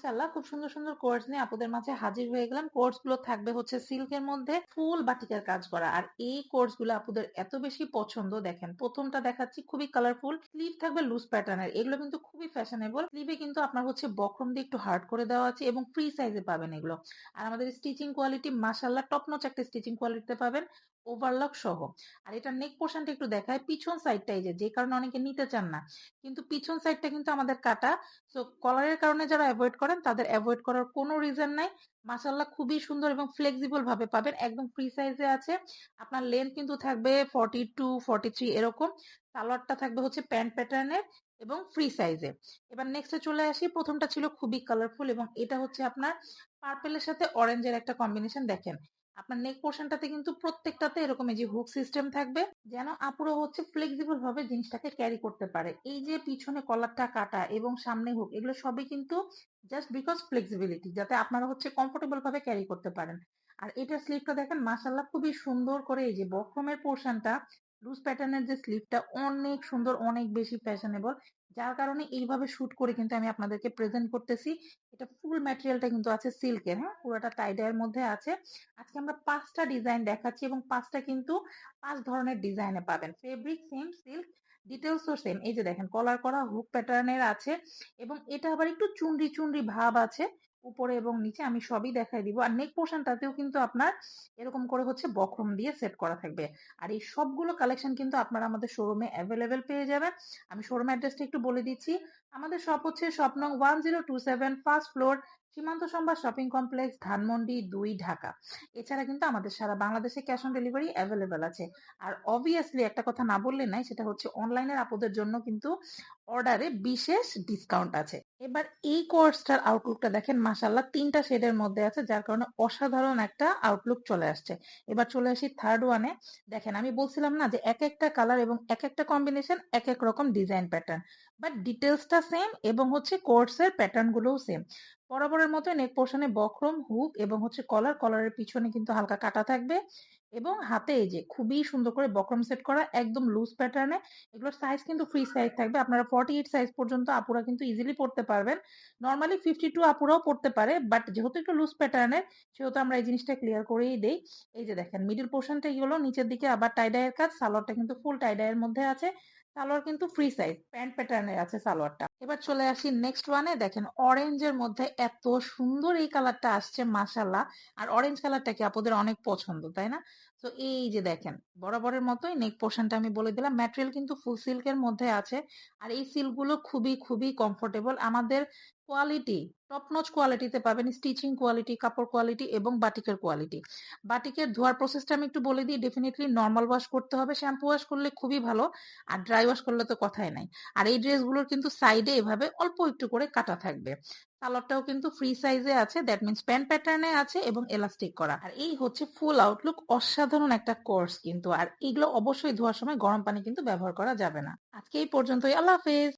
মাশাআল্লাহ, খুব সুন্দর সুন্দর কোর্স নিয়ে আপনাদের মাঝে হাজির হয়ে গেলাম। কোর্স গুলো থাকবে হচ্ছে সিল্কের মধ্যে ফুল বাটিকের কাজ করা। আর এই কোর্স গুলো আপনাদের এত বেশি পছন্দ, দেখেন প্রথমটা দেখাচ্ছি খুবই কালারফুল, স্লিভ থাকবে লুজ প্যাটার্নের। এগুলো কিন্তু খুবই ফ্যাশনেবল। স্লিভে কিন্তু আপনার হচ্ছে বক্রম দিয়ে একটু হার্ড করে দেওয়া আছে এবং ফ্রি সাইজে পাবেন এগুলো। আর আমাদের স্টিচিং কোয়ালিটি মাশাআল্লাহ টপ নচ একটা স্টিচিং কোয়ালিটিতে পাবেন, ওভারলক সহ। আর এটা নেক পোর্শনটা একটু দেখায়, পিছন সাইডটা এই যে কারণে অনেকে নিতে চান না, কিন্তু পিছন সাইডটা কিন্তু আমাদের কাটা। সো কলারের কারণে যারা অ্যাভয়েড করেন তাদের অ্যাভয়েড করার কোনো রিজন নাই। মাশাআল্লাহ খুবই সুন্দর এবং ফ্লেক্সিবল ভাবে পাবেন, একদম ফ্রি সাইজে আছে। আপনার লেন্থ কিন্তু থাকবে 42 43 এরকম। সালোয়ারটা থাকবে হচ্ছে প্যান্ট প্যাটার্নের এবং ফ্রি সাইজে। এবার নেক্সটে চলে আসি, প্রথমটা ছিল খুবই কালারফুল এবং এটা হচ্ছে আপনার পার্পেলের সাথে অরেঞ্জের একটা কম্বিনেশন। দেখেন আপনার নেক পোর্শনটাতে কিন্তু প্রত্যেকটাতে এরকম এই যে হুক সিস্টেম থাকবে, যেন আপুরা হচ্ছে ফ্লেক্সিবল ভাবে জিনিসটাকে ক্যারি করতে পারে। এই যে পিছনে কলারটা কাটা এবং সামনে হুক, এগুলো সবই কিন্তু জাস্ট বিকজ ফ্লেক্সিবিলিটি, যাতে আপনারা হচ্ছে কমফোর্টেবল ভাবে ক্যারি করতে পারেন। আর এটার স্লিভটা দেখেন মাশাআল্লাহ খুবই সুন্দর করে, এই যে বক্রমের পোর্শনটা লুজ প্যাটার্নের যে স্লিভটা অনেক সুন্দর, অনেক বেশি ফ্যাশনেবল। যার কারণে এইভাবে শুট করে কিন্তু আমি আপনাদেরকে প্রেজেন্ট করতেছি। এটা ফুল ম্যাটেরিয়ালটা কিন্তু আছে সিল্কের, হ্যাঁ পুরোটা টাই ডাইয়ের মধ্যে আছে। আজকে আমরা 5টা ডিজাইন দেখাচ্ছি এবং 5টা কিন্তু 5 ধরনের ডিজাইনে পাবেন। ফেব্রিক সেম, সিল্ক ডিটেলসও সেম। এই যে দেখেন কলার করা হুক প্যাটার্নের আছে এবং এটা আবার একটু চুনরি চুনরি ভাব আছে উপরে এবং নিচে, আমি সবই দেখাই দিব। আর নেক পোর্শনটাতেও কিন্তু আপনার এরকম করে হচ্ছে বক্রম দিয়ে সেট করা থাকবে। আর এই সবগুলো কালেকশন কিন্তু আপনারা আমাদের শোরুমে অ্যাভেলেবেল পেয়ে যাবেন। আমি শোরুম অ্যাড্রেসটা একটু বলে দিচ্ছি। আমাদের শপ হচ্ছে শপ নং 1027, ফার্স্ট ফ্লোর, সীমান্ত সম্ভার শপিং কমপ্লেক্স, ধানমন্ডি 2, ঢাকা। এছাড়া কিন্তু আমাদের সারা বাংলাদেশে ক্যাশ অন ডেলিভারি অ্যাভেলেবেল আছে। আর অবভিয়াসলি একটা কথা না বললে নাই, সেটা হচ্ছে অনলাইনের আপুদের জন্য কিন্তু অর্ডারে বিশেষ ডিসকাউন্ট আছে। এবার এই কোর্সটার আউটলুকটা দেখেন, মাশাআল্লাহ 3টা শেডের মধ্যে আছে, যার কারণে অসাধারণ একটা আউটলুক চলে আসছে। এবার চলে আসি থার্ড ওয়ানে। দেখেন আমি বলছিলাম না যে এক একটা কালার এবং এক একটা কম্বিনেশন এক এক রকম ডিজাইন প্যাটার্ন, বাট ডিটেলসটা সেম এবং হচ্ছে কোর্সের প্যাটার্ন গুলোও সেম। বরাবরের মতো নেক পোর্শনে বক্রম হুক এবং হচ্ছে কলারের পিছনে কিন্তু হালকা কাটা থাকবে এবং হাতে এই যে খুবই সুন্দর করে বক্রম সেট করা একদম লুজ প্যাটার্নে। এগুলোর সাইজ কিন্তু ফ্রি সাইজ থাকবে, আপনারা 48 সাইজ পর্যন্ত আপুরা কিন্তু ইজিলি পড়তে পারবেন। নর্মালি 52 আপুরাও পড়তে পারে, বাট যেহেতু একটু লুজ প্যাটার্নের সেহেতু আমরা এই জিনিসটা ক্লিয়ার করেই দেই। এই যে দেখেন মিডল পোর্শনটা হলো নিচের দিকে আবার টাইডাইয়ের কাজ, সালোয়ারটা কিন্তু ফুল টাইডাইয়ের মধ্যে আছে। সালোয়ার কিন্তু ফ্রি সাইজ প্যান্ট প্যাটার্নের আছে সালোয়ারটা। এবার চলে আসি নেক্সট ওয়ানে। দেখেন অরেঞ্জের মধ্যে এত সুন্দর এই কালারটা আসছে মাশাআল্লাহ। আর অরেঞ্জ কালারটা কি আপনাদের অনেক পছন্দ, তাই না? তো এই যে দেখেন বরাবরের মতোই নেক পোর্শনটা আমি বলে দিলাম, ম্যাটেরিয়াল কিন্তু ফুল সিল্কের মধ্যে আছে। আর এই সিল্ক গুলো খুবই খুবই কমফোর্টেবল। আমাদের কোয়ালিটি টপ নচ কোয়ালিটিতে পাবেন, স্টিচিং কোয়ালিটি, কাপড় কোয়ালিটি এবং বাটিকের কোয়ালিটি। বাটিকের ধোয়ার প্রসেসটা আমি একটু বলে দিই। ডেফিনেটলি নর্মাল ওয়াশ করতে হবে, শ্যাম্পু ওয়াশ করলে খুবই ভালো, আর ড্রাই ওয়াশ করলে তো কথাই নাই। আর এই ড্রেসগুলোর কিন্তু সাইডে এভাবে অল্প একটু করে কাটা থাকবে। সালোয়ারটাও কিন্তু ফ্রি সাইজে আছে, দ্যাট মিন্স প্যান্ট প্যাটার্নে আছে এবং এলাস্টিক করা। আর এই হচ্ছে ফুল আউটলুক, অসাধারণ একটা কোর্স কিন্তু। আর এগুলো অবশ্যই ধোয়ার সময় গরম পানি কিন্তু ব্যবহার করা যাবে না। আজকে এই পর্যন্তই, আল্লাহ হাফেজ।